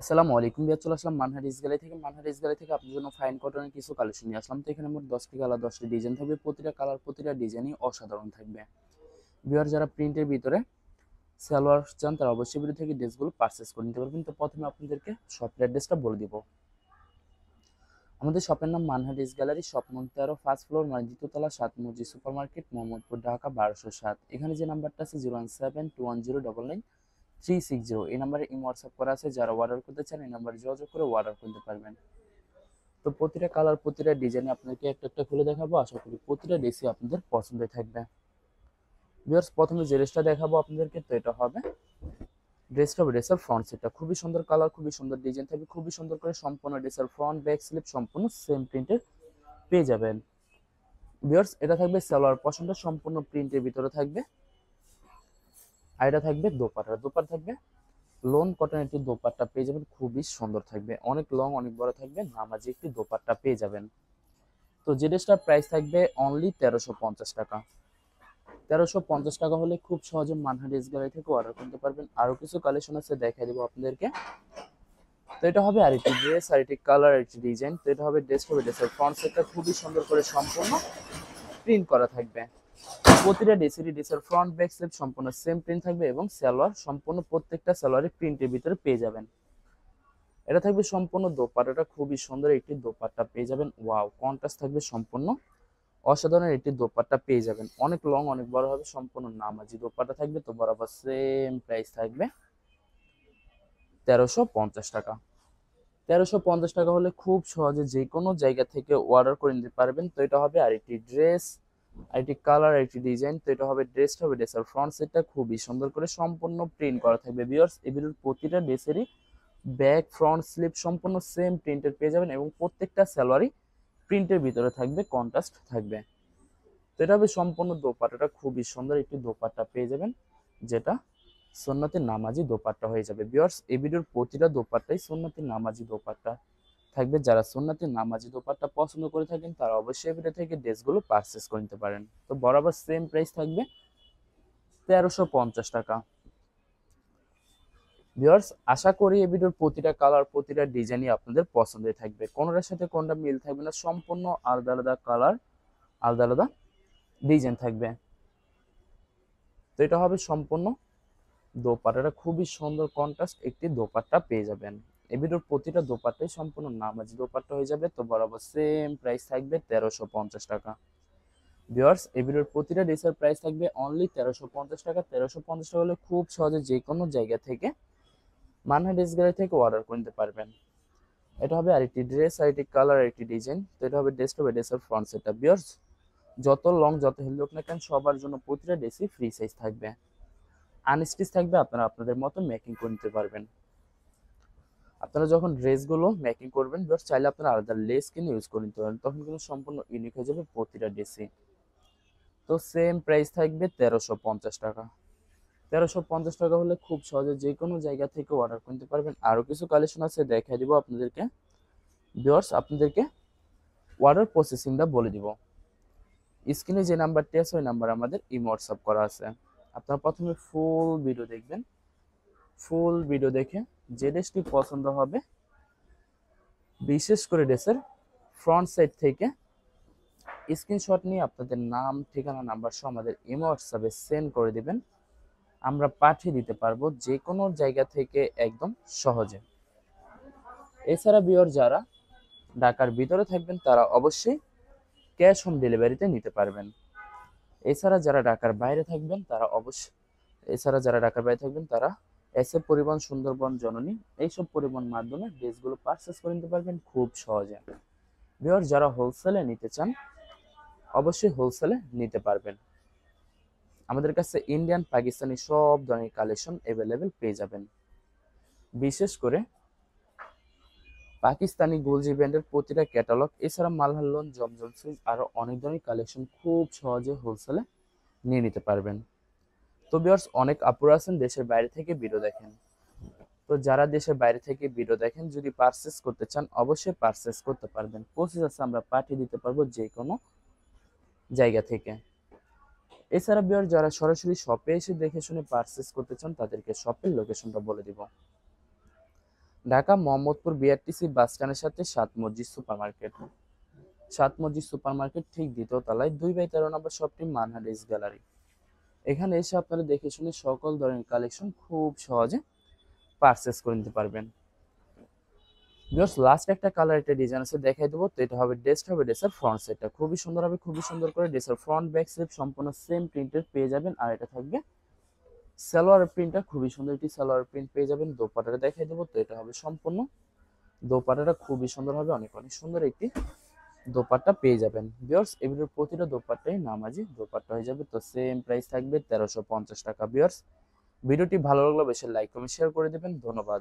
আসসালামু আলাইকুম বিয়ার, চলে আসলাম মানহার গ্যালারি থেকে আপনার জন্য ফাইন কটনের কিছু কালেকশন নিয়ে আসলাম। তো এখানে মোট 10টি কালার 10টি ডিজাইন থাকবে। প্রতিটা কালার প্রতিটা ডিজাইনই অসাধারণ থাকবে। বিয়ার যারা প্রিন্টের ভিতরে সালোয়ার চান তারা অবশ্যই ভিডিও থেকে ড্রেসগুলো পারচেস করে নিতে পারবেন। তো প্রথমে আপনাদেরকে শপের অ্যাড্রেসটা বলে দিব। আমাদের শপের নাম মানহার গ্যালারি, শপ নং 13, ফার্স্ট ফ্লোর, মানে দ্বিতীয়তলা, 7 মসজিদ সুপার মার্কেট, মোহাম্মদপুর, ঢাকা 1207। এখানে যে নাম্বারটা আছে 01721099360, এই নাম্বারে হোয়াটসঅ্যাপ করা আছে। যারা অর্ডার করতে চান এই নাম্বারে যোগাযোগ করে অর্ডার করতে পারবেন। তো প্রতিটা কালার প্রতিটা ডিজাইনে আপনাদেরকে একটা একটা খুলে দেখাবো, আশা করি প্রতিটা ড্রেসই আপনাদের পছন্দের থাকবে। ভিউয়ার্স, প্রথমে যে ড্রেসটা দেখাবো আপনাদেরকে, তো এটা হবে ড্রেসের ফ্রন্ট সেটটা খুবই সুন্দর কালার, খুবই সুন্দর ডিজাইন থাকবে, খুবই সুন্দর করে সম্পূর্ণ ড্রেসের ফ্রন্ট ব্যাক স্লিপ সম্পূর্ণ সেম প্রিন্টের পেয়ে যাবেন। ভিউয়ার্স, এটা থাকবে সালোয়ার পশনটা সম্পূর্ণ প্রিন্টের ভিতরে থাকবে। আর এটা থাকবে দোপাট্টা থাকবে লোন কটনের একটি দোপাট্টা পেয়ে যাবেন, খুবই সুন্দর থাকবে, অনেক লং অনেক বড় থাকবে, নামাজি একটি দোপাট্টা পেয়ে যাবেন। তো যে ড্রেসটার প্রাইস থাকবে অনলি 1350 টাকা। 1350 টাকা হলে খুব সহজে মানহা ড্রেস গ্যালারি থেকে অর্ডার করতে পারবেন। আরো কিছু কালেকশন আছে, দেখাই দিব আপনাদেরকে। তো এটা হবে আরেকটি ড্রেস, আরেকটি কালার, আরেকটি ডিজাইন। তো এটা হবে ড্রেসের ফ্রন্ট সেটটা খুবই সুন্দর করে সম্পূর্ণ প্রিন্ট করা থাকবে। প্রতিটা ড্রেসের ফ্রন্ট ব্যাক স্লিপ সম্পূর্ণ সেম প্রিন্ট থাকবে এবং সালোয়ার সম্পূর্ণ প্রত্যেকটা সালোয়ারে প্রিন্টের ভিতরে পেয়ে যাবেন। এটা থাকবে সম্পূর্ণ দোপাট্টাটা খুবই সুন্দর একটি দোপাট্টা পেয়ে যাবেন। ওয়াও, কন্ট্রাস্ট থাকবে সম্পূর্ণ অসাধারণ একটি দোপাট্টা পেয়ে যাবেন, অনেক লং অনেক বড় হবে, সম্পূর্ণ নামাজি দোপাট্টা থাকবে। তো বরাবর সেম প্রাইস থাকবে 1350 টাকা। 1350 টাকা হলে খুব সহজে যে কোনো জায়গা থেকে অর্ডার করে নিতে পারবেন। তো এটা হবে আরেকটি ড্রেস, আরেকটি কালার, আরেকটি ডিজাইন। তো এটা হবে ড্রেসের ফ্রন্ট সেটটা খুবই সুন্দর করে সম্পূর্ণ প্রিন্ট করা থাকবে। ভিউয়ার্স, এগুলোর প্রতিটা ড্রেসেরই ব্যাক ফ্রন্ট স্লিপ সম্পূর্ণ সেম প্রিন্টের পেয়ে যাবেন এবং প্রত্যেকটা সালোয়ারই প্রিন্টের ভিতরে থাকবে, কন্ট্রাস্ট থাকবে। তো এটা হবে সম্পূর্ণ দোপাট্টাটা খুবই সুন্দর একটি দোপাট্টা পেয়ে যাবেন, যেটা সুন্নতি নামাজি দোপাট্টা হয়ে যাবে। ভিউয়ার্স, এই ভিডিওর প্রতিটা দোপাট্টাই সুন্নতি নামাজি দোপাট্টা থাকবে। যারা সুন্নতি নামাজি দোপাট্টা পছন্দ করে থাকেন তারা অবশ্যই ভিডিও থেকে ড্রেসগুলো পারচেস করে নিতে পারেন। তো বরাবর সেম প্রাইস থাকবে 1350 টাকা। ভিউয়ার্স, আশা করি এই ভিডিওর প্রতিটা কালার প্রতিটা ডিজাইনই আপনাদের পছন্দের থাকবে, কোনটার সাথে কোনটা মিল থাকবে না, সম্পূর্ণ আলাদা আলাদা কালার আলাদা আলাদা ডিজাইন থাকবে। তো এটা হবে সম্পূর্ণ দোপাট্টাটা খুবই সুন্দর কন্ট্রাস্ট একটি দোপাট্টা পেয়ে যাবেন। এই ভিডিওর প্রতিটা দোপাট্টাই সম্পূর্ণ নামাজি দোপাট্টা হয়ে যাবে। তো বরাবর সেম প্রাইস থাকবে 1350 টাকা। ভিউয়ার্স, এই ভিডিওর প্রতিটা ড্রেসের প্রাইস থাকবে অনলি 1350 টাকা। 1350 টাকা হলে খুব সহজে যে কোনো জায়গা থেকে মানহা ড্রেস গ্যালারি থেকে অর্ডার করে নিতে পারবেন। এটা হবে আরেকটি ড্রেস, আরেকটি কালার, আরেকটি ডিজাইন। তো এটা হবে ড্রেসের ফ্রন্ট সেটটা। ভিউয়ার্স, যত লং যত হেলদি হোক না কেন সবার জন্য প্রতিটা ড্রেসই ফ্রি সাইজ থাকবে, আনস্টিচ থাকবে, আপনারা আপনাদের মতো মেকিং করে নিতে পারবেন। আপনারা যখন ড্রেসগুলো মেকিং করবেন জাস্ট চাইলে আপনারা আলাদা লেস কিনে ইউজ করে নিতে পারেন, তখন কিন্তু সম্পূর্ণ ইউনিক হয়ে যাবে প্রতিটা ড্রেসই। তো সেম প্রাইস থাকবে 1350 টাকা। 1350 টাকা হলে খুব সহজে যে কোনো জায়গা থেকে অর্ডার করতে পারবেন। আরও কিছু কালেকশন আছে, দেখাই দিব আপনাদেরকে। ভিউয়ার্স, আপনাদেরকে অর্ডার প্রসেসিংটা বলে দিব। স্ক্রিনে যে নাম্বারটি আছে ওই নাম্বার আমাদের হোয়াটসঅ্যাপ করা আছে। আপনারা প্রথমে ফুল ভিডিও দেখবেন, ফুল ভিডিও দেখে যে ড্রেসটি পছন্দ হবে, বিশেষ করে ড্রেসের ফ্রন্ট সাইড থেকে স্ক্রিনশট নিয়ে আপনাদের নাম ঠিকানা নাম্বার সহ আমাদের হোয়াটসঅ্যাপে সেন্ড করে দিবেন, আমরা পাঠিয়ে দিতে পারবো যে কোনো জায়গা থেকে একদম সহজে। এছাড়া ভিউয়ার যারা ঢাকার ভিতরে থাকবেন তারা অবশ্যই ক্যাশ হোম ডেলিভারিতে নিতে পারবেন। এছাড়া যারা ঢাকার বাইরে থাকবেন তারা এসএ পরিবহন, সুন্দরবন, জননী এইসব পরিবহন মাধ্যমে ড্রেসগুলো পারচেস করে নিতে পারবেন খুব সহজে। ভিউয়ার, যারা হোলসেলে নিতে চান অবশ্যই হোলসেলে নিতে পারবেন। আমাদের কাছে ইন্ডিয়ান পাকিস্তানি সব ধরনের কালেকশন অ্যাভেলেবেল পেয়ে যাবেন। বিশেষ করে পাকিস্তানি গুলজি ব্র্যান্ডের প্রতিটা ক্যাটালগ, এছাড়া মালহার জমজম সুইচ, আরো অনেক ধরনের কালেকশন খুব সহজে হোলসেলে নিয়ে নিতে পারবেন। তো ভিউয়ার্স, অনেক আপুরা আছেন দেশের বাইরে থেকে ভিডিও দেখেন। তো যারা দেশের বাইরে থেকে ভিডিও দেখেন যদি পারচেস করতে চান অবশ্যই পারচেস করতে পারবেন। প্রসেস আছে, আমরা পাঠিয়ে দিতে পারবো যে কোনো জায়গা থেকে। এছাড়া ভিউয়ার, যারা সরাসরি শপে এসে দেখে শুনে পারচেস করতে চান তাদেরকে শপের লোকেশনটা বলে দিব। ঢাকা মোহাম্মদপুর বিআরটিসি বাস স্ট্যান্ডের সাথে সাত মসজিদ সুপার মার্কেট। সাত মসজিদ সুপার মার্কেট ঠিক দ্বিতীয় তলায় 2/13 নম্বর শপটি মানহার এস গ্যালারি। এখানে এসে আপনারা দেখে শুনে সকল ধরনের কালেকশন খুব সহজে পারচেস করে নিতে পারবেন। ভিউয়ার্স লাস্ট একটা কালার একটা ডিজাইন আছে দেখাই দেবো। তো এটা হবে ড্রেসের ফ্রন্ট সেটটা খুবই সুন্দর হবে, খুবই সুন্দর করে ড্রেসের ফ্রন্ট ব্যাক স্লিপ সম্পূর্ণ সেম প্রিন্টের পেয়ে যাবেন। আর এটা থাকবে সালোয়ার প্রিন্টটা খুবই সুন্দর একটি সালোয়ার প্রিন্ট পেয়ে যাবেন। দোপাট্টাটা দেখাই দেবো। তো এটা হবে সম্পূর্ণ দোপাট্টাটা খুবই সুন্দর হবে, অনেক অনেক সুন্দর একটি দোপাট্টা পেয়ে যাবেন। ভিউয়ার্স এগুলোর প্রতিটা দোপাট্টাই নামাজি দোপাট্টা হয়ে যাবে। তো সেম প্রাইস থাকবে 1350 টাকা। ভিউয়ার্স ভিডিওটি ভালো লাগলে বেশি লাইক কমেন্ট শেয়ার করে দেবেন। ধন্যবাদ।